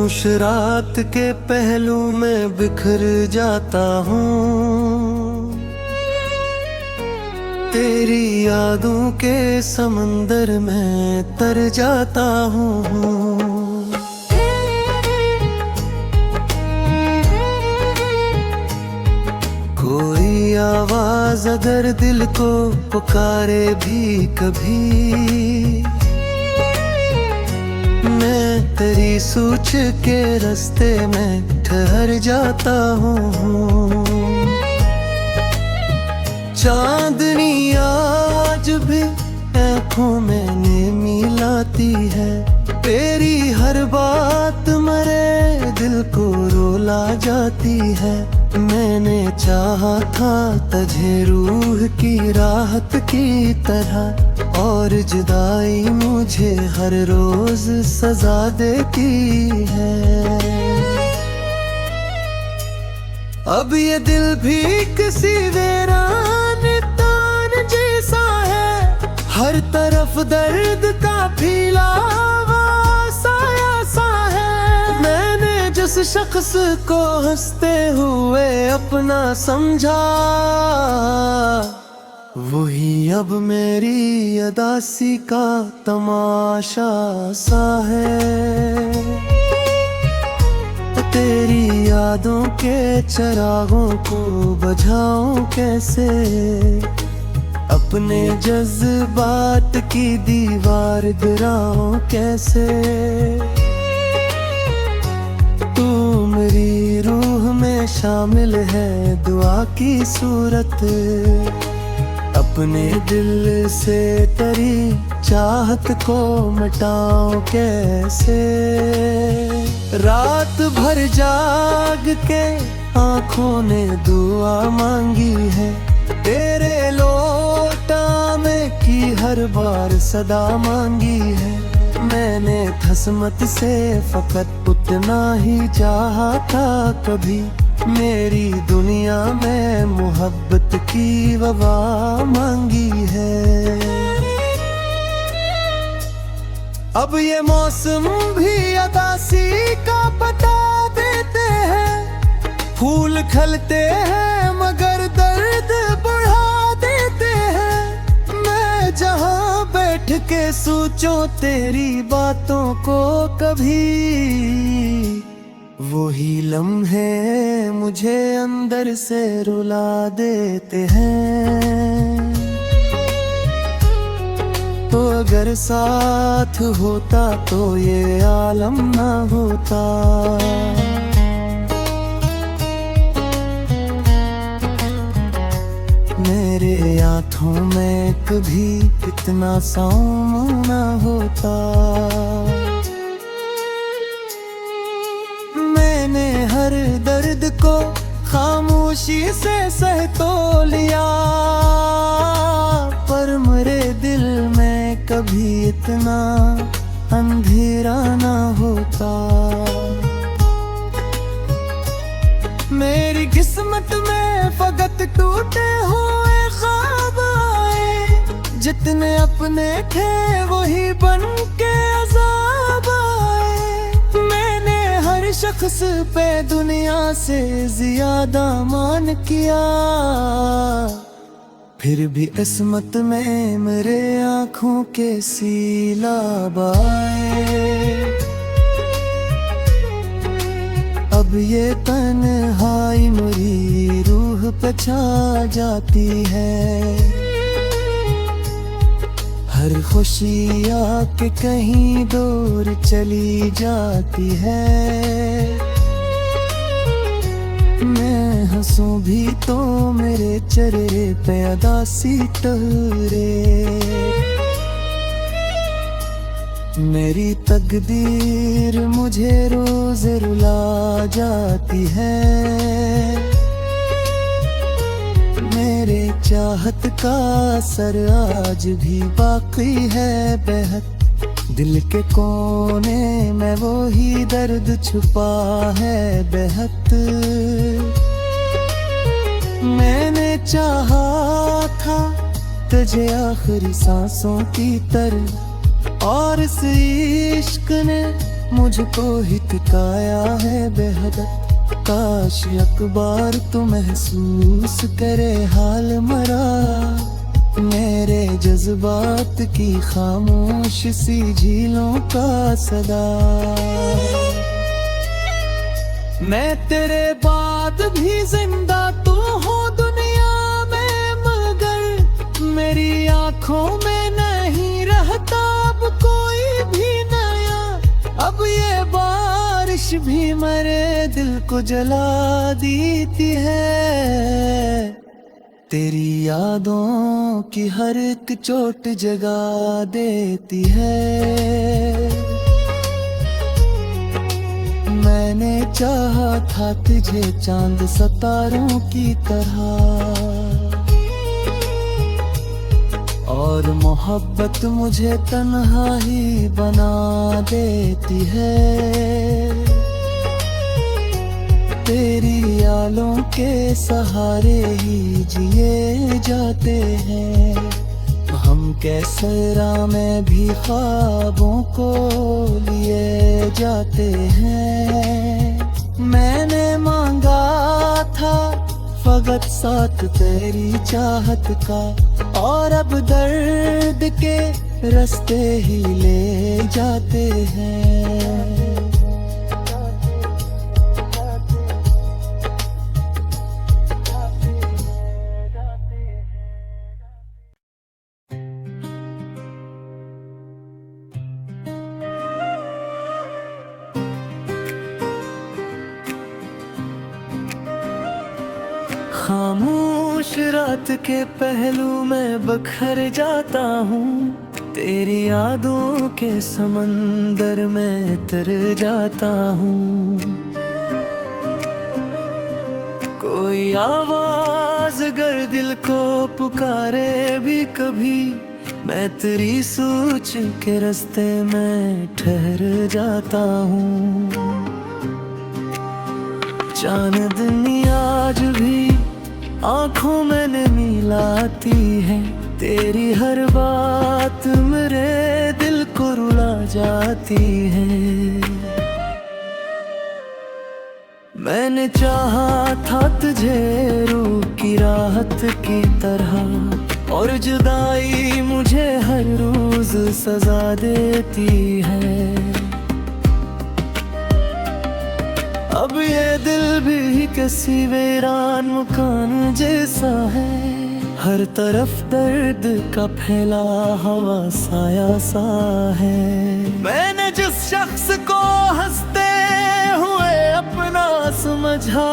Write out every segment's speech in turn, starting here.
खामोश रात के पहलू में बिखर जाता हूँ, तेरी यादों के समंदर में तर जाता हूँ। कोई आवाज अगर दिल को पुकारे भी कभी, मैं तेरी सोच के रास्ते में ठहर जाता हूँ। चांदनी आज भी आँखों में नेमी लाती है, तेरी हर बात मेरे दिल को रुला जाती है। मैंने चाहा था तुझे रूह की राहत की तरह, और जुदाई मुझे हर रोज सजा देती है। अब ये दिल भी किसी वीरान तान जैसा है, हर तरफ दर्द का फैलावा साया सा है। मैंने जिस शख्स को हंसते हुए अपना समझा, वही अब मेरी अदासी का तमाशा सा है। तेरी यादों के चिरागों को बुझाऊं कैसे, अपने जज्बात की दीवार गिराऊं कैसे। तू मेरी रूह में शामिल है दुआ की सूरत, अपने दिल से तेरी चाहत को मिटाऊं कैसे। रात भर जाग के आँखों ने दुआ मांगी है, तेरे लोटा में की हर बार सदा मांगी है। मैंने किस्मत से फकत उतना ही चाहा था कभी, मेरी दुनिया में मोहब्बत की वबा मांगी है। अब ये मौसम भी अदासी का पता देते हैं, फूल खिलते हैं मगर दर्द बढ़ा देते हैं। मैं जहाँ बैठ के सोचूं तेरी बातों को कभी, वही लम्हे मुझे अंदर से रुला देते हैं। तो अगर साथ होता तो ये आलम ना होता। मेरे आँखों में कभी इतना सौम ना होता। मैंने हर दर्द को खामोशी से सह तो लिया, पर मेरे दिल में कभी इतना अंधेरा ना होता। मेरी किस्मत में फकत टूटे हुए ख्वाब आए, जितने अपने थे वही बन के अज़ाब आए। मैंने हर शख्स पे दुनिया से ज्यादा मान किया, फिर भी किस्मत में मेरे आँखों के सीलाब आए। अब ये तन्हाई मेरी रूह पे छा जाती है, हर खुशी आके कहीं दूर चली जाती है। मैं हंसूं भी तो मेरे चेहरे पे अदासी टहरे। मेरी तकदीर मुझे रोज रुला जाती है, मेरे चाहत का असर आज भी बाकी है बेहद। दिल के कोने में वो ही दर्द छुपा है बेहद। मैंने चाहा था तुझे आखिरी सांसों की तरह, और इस इश्क ने मुझको हिचकाया है बेहद। काश अखबार तो महसूस करे हाल मरा, मेरे जज्बात की खामोश सी झीलों का सदा। मैं तेरे बाद भी जिंदा तू हो दुनिया में, मगर मेरी आंखों में नहीं रहता अब कोई भी नया। अब ये बारिश भी मेरे दिल को जला देती है, तेरी यादों की हर एक चोट जगा देती है। मैंने चाहा था तुझे चांद सितारों की तरह, और मोहब्बत मुझे तन्हा ही बना देती है। तेरी यालों के सहारे ही जिए जाते हैं हम, कैसे राह में भी ख्वाबों को लिए जाते हैं। मैंने मांगा था फकत साथ तेरी चाहत का, और अब दर्द के रास्ते ही ले जाते हैं। खामोश रात के पहलू में बखर जाता हूँ, तेरी यादों के समंदर में तर जाता हूँ। कोई आवाज अगर दिल को पुकारे भी कभी, मैं तेरी सोच के रास्ते में ठहर जाता हूँ। चांदनी आज भी आँखों में मिलाती है, तेरी हर बात मेरे दिल को रुला जाती है। मैंने चाहा था तुझे रूह की राहत की तरह, और जुदाई मुझे हर रोज सजा देती है। अब ये दिल भी किसी वीरान मकान जैसा है, हर तरफ दर्द का फैला हवा साया सा है। मैंने जिस शख्स को हंसते हुए अपना समझा,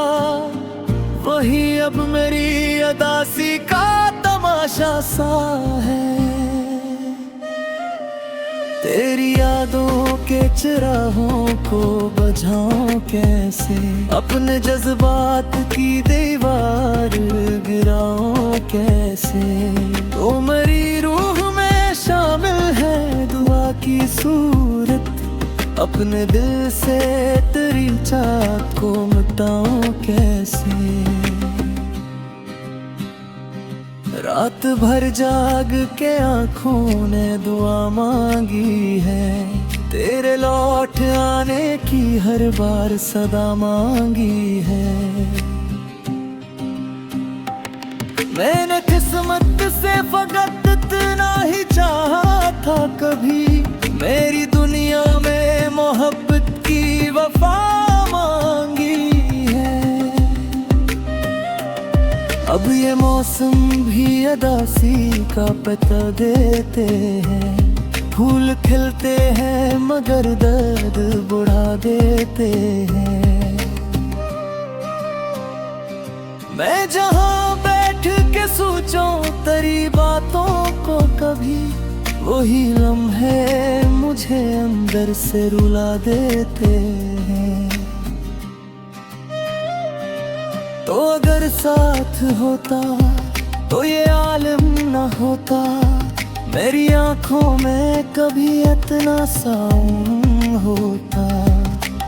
वही अब मेरी अदासी का तमाशा सा है। तेरी यादों के चिरागों को बुझाऊं कैसे, अपने जज्बात की दीवार गिराऊं कैसे। तो मेरी रूह में शामिल है दुआ की सूरत, अपने दिल से तेरी चाहत को मिटाऊं कैसे। रात भर जाग के आँखों ने दुआ मांगी है, तेरे लौट आने की हर बार सदा मांगी है। मैंने किस्मत से फकत इतना ही चाहा था कभी, मेरी दुनिया में मोहब्बत की वफा मांगी है। अब ये मौसम भी अदासी का पता देते हैं, फूल खिलते हैं मगर दर्द बुढ़ा देते हैं। मैं जहाँ बैठ के सोचूं तेरी बातों को कभी, वही लम्हे मुझे अंदर से रुला देते हैं। तो अगर साथ होता तो ये आलम न होता, मेरी आंखों में कभी इतना साउन होता।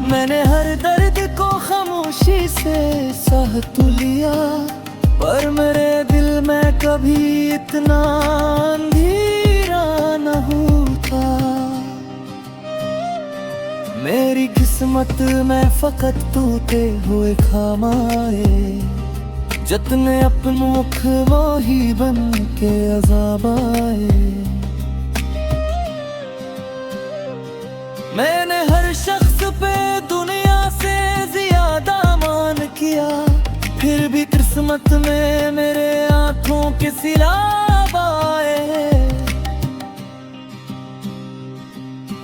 मैंने हर दर्द को खामोशी से सह तो लिया, पर मेरे दिल में कभी इतना अंधेरा न होता। किस्मत में फकत तूते हुए खामाए जतने अपनों वो ही बन के अजाब आए। मैंने हर शख्स पे दुनिया से ज्यादा मान किया, फिर भी किस्मत में मेरे आंखों के सिलाब आए।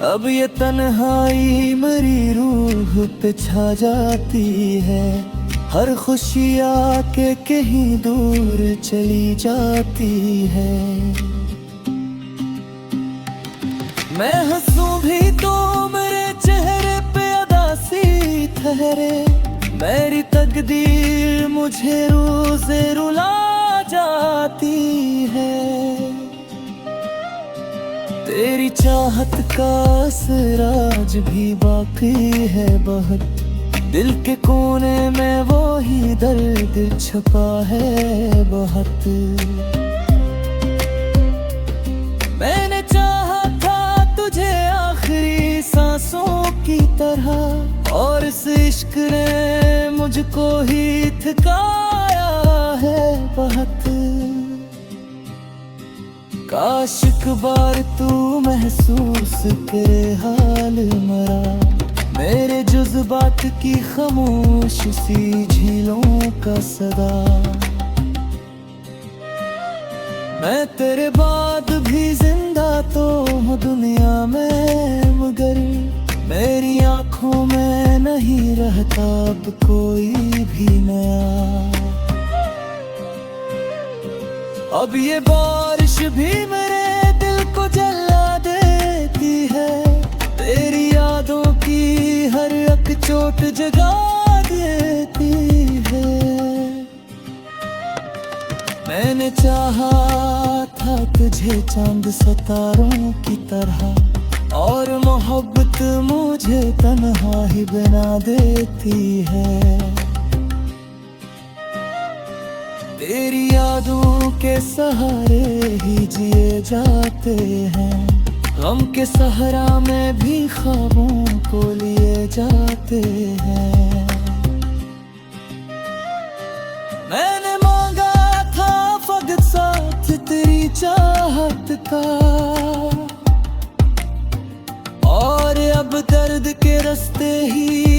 अब ये तन्हाई मेरी रूह पे छा जाती है, हर खुशी आके कहीं दूर चली जाती है। मैं हंसूं भी तो मेरे चेहरे पे उदासी ठहरे, मेरी तकदीर मुझे रोज़े रुला जाती है। तेरी चाहत का असर आज भी बाकी है बहुत, दिल के कोने में वो ही दर्द छुपा है बहुत। मैंने चाहा था तुझे आखिरी सांसों की तरह, और इस इश्क ने मुझको ही थकाया है बहुत। काश एक बार तू महसूस करे हाल मरा, मेरे जज्बात की खामोश सी झीलों का सदा। मैं तेरे बाद भी जिंदा तो हूँ दुनिया में, मगर मेरी आंखों में नहीं रहता अब कोई भी नया। अब ये बारिश भी मेरे दिल को जला देती है, तेरी यादों की हर एक चोट जगा देती है। मैंने चाहा था तुझे चांद सितारों की तरह, और मोहब्बत मुझे तन्हा ही बना देती है। तेरी यादों के सहारे ही जिए जाते हैं, गम के सहरा में भी ख्वाबों को लिए जाते हैं। मैंने मांगा था फकत साथ तेरी चाहत का, और अब दर्द के रास्ते ही